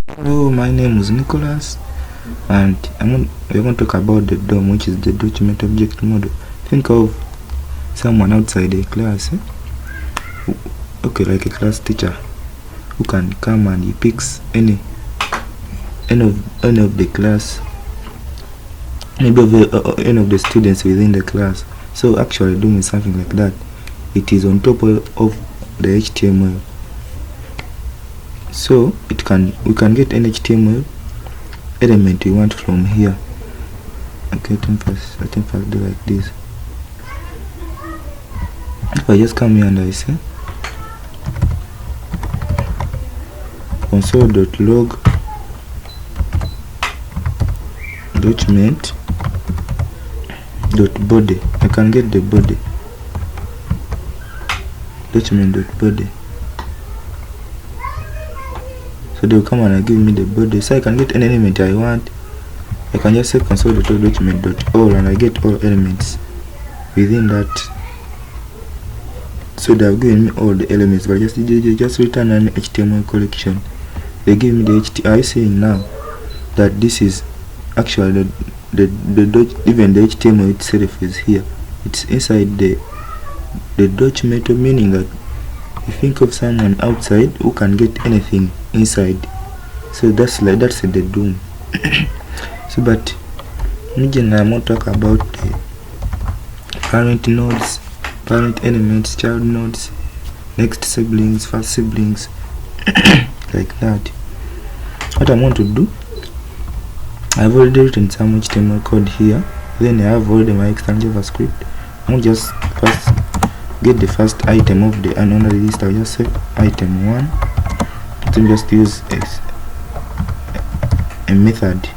Hello, my name is Nicholas, and we're going to talk about the DOM, which is the document object model. Think of someone outside a class, okay, like a class teacher, who can come and he picks any of the class, maybe any of the students within the class. So actually doing something like that, it is on top of the HTML. So we can get an HTML element we want from here. Okay, let me first do like this. If I just come here and I say console.log document.body, I can get the body, document.body. So they will come and give me the body. So I can get any element I want. I can just say console.log document.all and I get all elements within that. So they have given me all the elements, but just return an HTML collection. They give me the HTML. I saying now that this is actually even the HTML itself is here. It's inside the document, meaning that you think of someone outside who can get anything inside. So that's the DOM. So but again, I'm going to talk about the parent nodes, parent elements, child nodes, next siblings, first siblings, like that. What I want to do, I've already written some HTML code here. Then I have already my external JavaScript. I'm just first get the first item of the unordered list. I'll just say item 1. Then just use a method.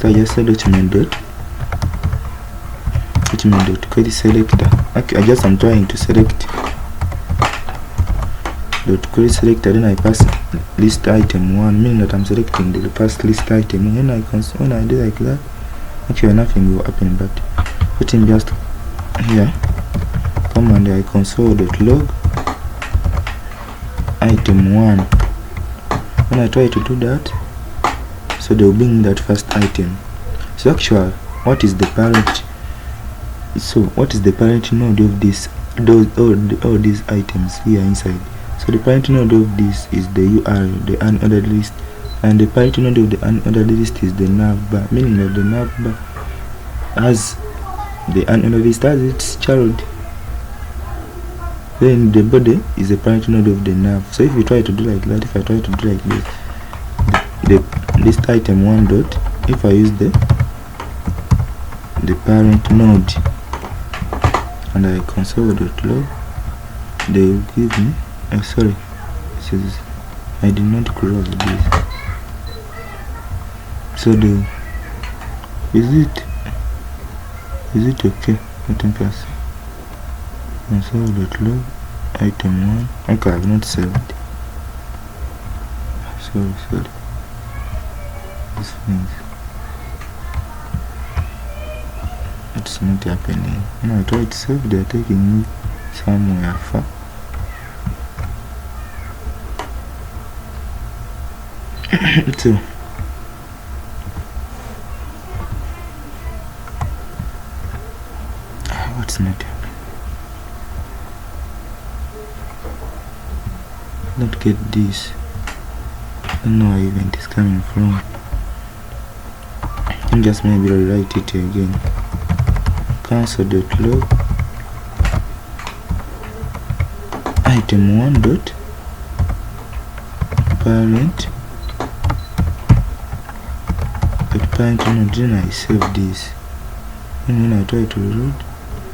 So I just say document.query selector. Okay, I'm trying to select .query selector. Then I pass list item 1, meaning that I'm selecting the first list item. When I do like that, actually nothing will happen. But let him just here come and I console.log item 1. When I try to do that, so they will bring that first item. So actually, what is the parent? So what is the parent node of this? All these items here inside. So the parent node of this is the URL, the unordered list, and the parent node of the unordered list is the navbar, meaning that the navbar has the unordered list as its child. Then the body is the parent node of the nav. So if you try to do like that, if I try to do like this, the list item 1 dot, if I use the parent node and I console.log, they will give me sorry, I did not cross this. So is it okay? Let me pass console.log item 1. Okay, I have not saved. Sorry. This things, it's not happening. When I try to save, they are taking me somewhere far. So what's not happening? Not get this. I don't know where event is coming from. And just maybe rewrite it again. Console.log item 1 dot parent node. Then I save this, and when I try to reload,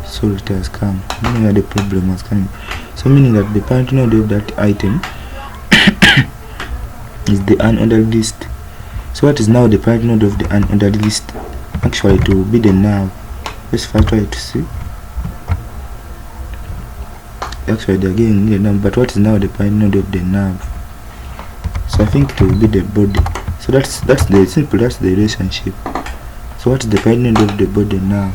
so it has come. Meaning that the problem was coming. So meaning that the parent node of that item is the unordered list. So what is now the parent node of the unordered list? Actually, it will be the nav. Let's first try to see. Actually, they're getting the nav, but what is now the parent node of the nav? So I think it will be the body. So that's the relationship. So what is the parent node of the body now?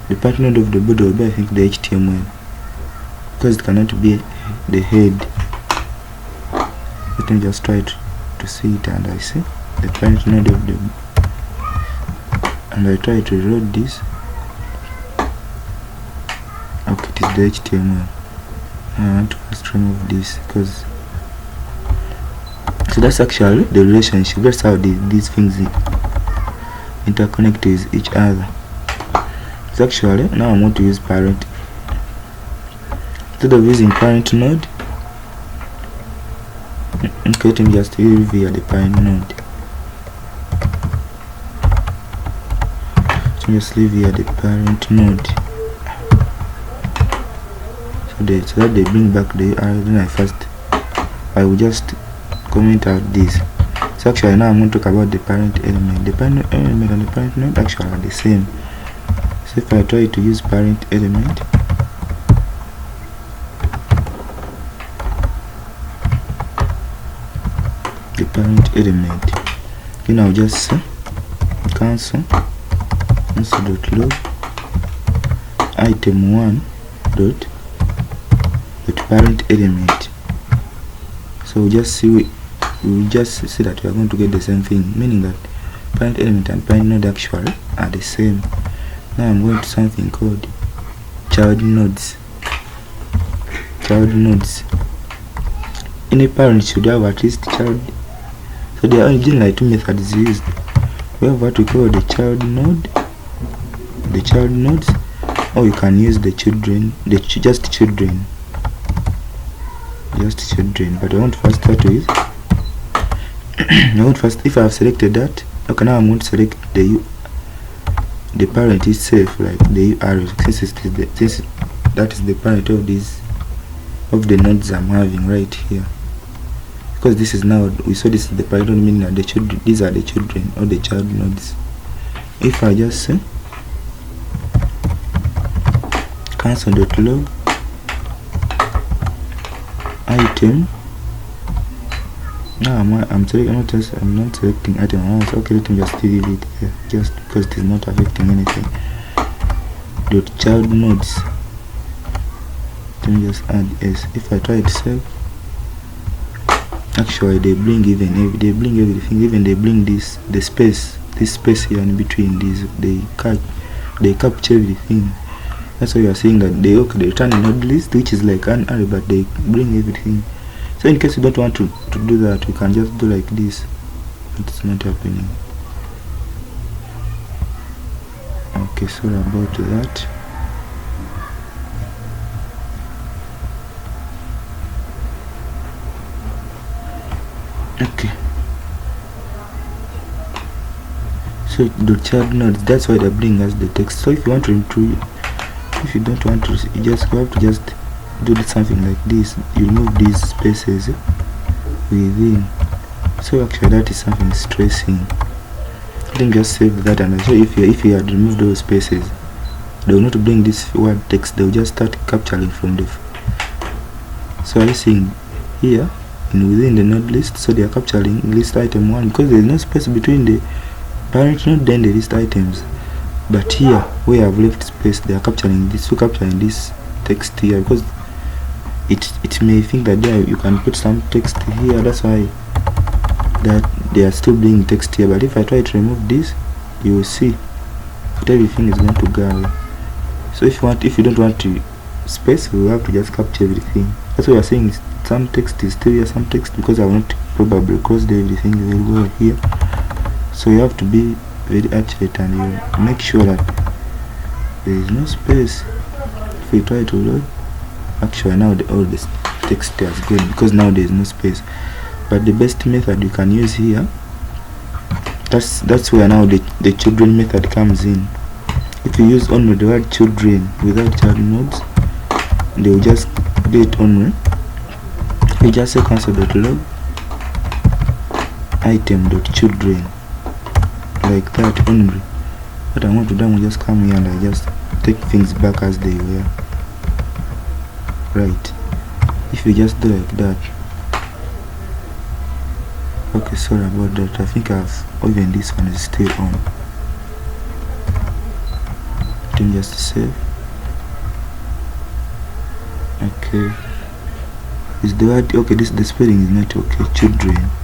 The parent node of the body will be, I think, the HTML, because it cannot be the head. Let me just try to see it, and I see the parent node of the, and I try to reload this. Okay, it is the HTML. I want to first remove this, because so that's actually the relationship. That's how these things interconnect with each other. So actually now I'm going to use parent. Instead of using parent node, okay, let me just leave here the parent node. So just leave here the parent node. So that they bring back the URL. Then I will just comment out this. So actually now I'm going to talk about the parent element. The parent element and the parent node actually are the same. So if I try to use parent element, the parent element, then I'll just console.log item 1 dot parent element. So we just see that we are going to get the same thing, meaning that parent element and parent node actually are the same. Now I'm going to something called child nodes. Any parent should have at least child. So there are originally 2 methods used. We have what we call the child node, the child nodes, or you can use the children, just children. But I want first start with if I have selected that. Okay, now I'm going to select the parent itself, like the URL, since that is the parent of the nodes I'm having right here. Because this is now, we saw this is the parent, meaning that these are the children or the child nodes. If I just say console.log item, now I'm not selecting item. Okay, let me just leave it here, just because it is not affecting anything. Dot child nodes, let me just add s. If I try to save, actually they bring everything, even they bring this space here in between these. They capture everything. That's why you are saying that they return a node list, which is like an array, but they bring everything. So in case you don't want to do that, you can just do like this. It's not happening. Okay, sorry about that. Okay. So the child nodes, that's why they bring us the text. So if you want to improve, if you don't want to, you have to just do something like this. You remove these spaces within. So actually that is something stressing. Then just save that, and so if you had removed those spaces, they will not bring this word text. They will just start capturing from the. So I seeing here within the node list, so they are capturing list item 1 because there is no space between the parent node then the list items. But here where I have left space, they are capturing this. So capturing this text here, because it may think that there you can put some text here. That's why that they are still bringing text here. But if I try to remove this, you will see that everything is going to go away. So if you don't want to space, we will have to just capture everything. That's why we are saying some text is still here, some text, because I will not probably close everything, will go here. So you have to be very accurate and you make sure that there is no space. If we try to load, actually now all this text has gone because now there is no space. But the best method you can use here, that's where now the children method comes in. If you use only the word children without child nodes, they will just do it only. You just say console.log item.children, like that only. What I want to do, I just come here and I just take things back as they were. Right. If you just do like that. Okay, sorry about that. I think even this one is still on. Then just save. Okay. is the word okay. This the spelling is not okay. Children.